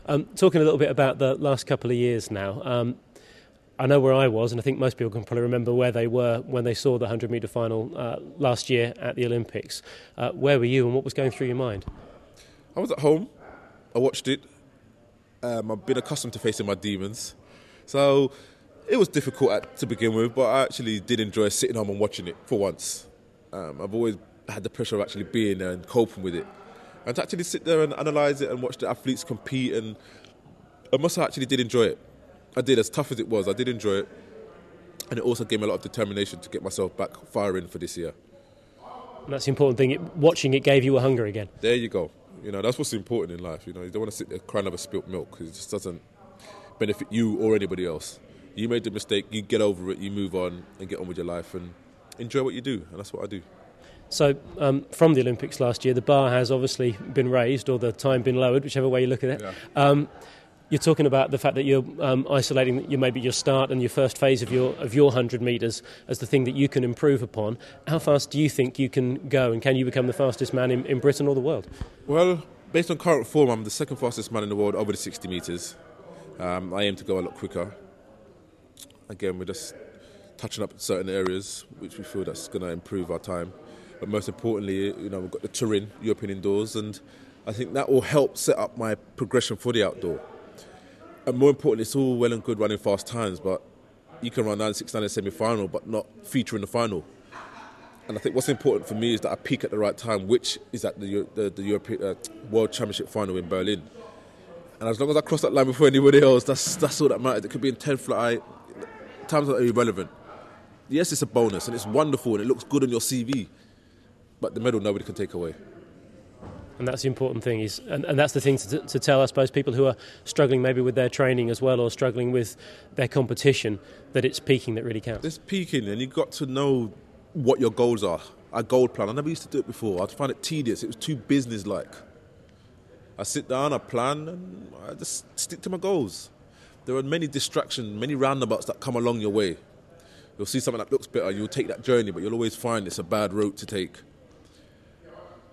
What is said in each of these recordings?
Talking a little bit about the last couple of years now, I know where I was, and I think most people can probably remember where they were when they saw the 100-metre final last year at the Olympics. Where were you, and what was going through your mind? I was at home. I watched it. I've been accustomed to facing my demons. So it was difficult to begin with, but I actually did enjoy sitting home and watching it for once. I've always had the pressure of actually being there and coping with it. And to actually sit there and analyse it and watch the athletes compete, and I must say I actually did enjoy it. I did, as tough as it was, I did enjoy it. And it also gave me a lot of determination to get myself back firing for this year. And that's the important thing. Watching it gave you a hunger again. There you go. That's what's important in life. You don't want to sit there crying over spilt milk, because it just doesn't benefit you or anybody else. You made the mistake, you get over it, you move on and get on with your life and enjoy what you do, and that's what I do. So from the Olympics last year, the bar has obviously been raised, or the time been lowered, whichever way you look at it. Yeah. You're talking about the fact that you're isolating maybe your start and your first phase of your 100 metres as the thing that you can improve upon. How fast do you think you can go, and can you become the fastest man in Britain or the world? Well, based on current form, I'm the second fastest man in the world over the 60 metres. I aim to go a lot quicker. Again, we're just touching up certain areas which we feel that's going to improve our time. But most importantly, we've got the Turin European Indoors, and I think that will help set up my progression for the outdoor. And more importantly, it's all well and good running fast times, but you can run 9.69 in the semi-final but not feature in the final. And I think what's important for me is that I peak at the right time, which is at the European World Championship final in Berlin. And as long as I cross that line before anybody else, that's all that matters. It could be in 10th flight. Times are irrelevant. Yes, it's a bonus and it's wonderful and it looks good on your CV, but the medal nobody can take away. And that's the important thing, and that's the thing to tell, I suppose, people who are struggling maybe with their training as well, or struggling with their competition, that it's peaking that really counts. It's peaking, and you've got to know what your goals are. A goal plan. I never used to do it before. I'd find it tedious. It was too business-like. I sit down, I plan, and I just stick to my goals. There are many distractions, many roundabouts that come along your way. You'll see something that looks better, you'll take that journey, but you'll always find it's a bad route to take.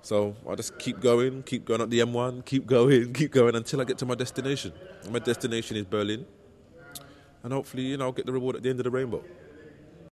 So I just keep going up the M1, keep going until I get to my destination. And my destination is Berlin. And hopefully, I'll get the reward at the end of the rainbow.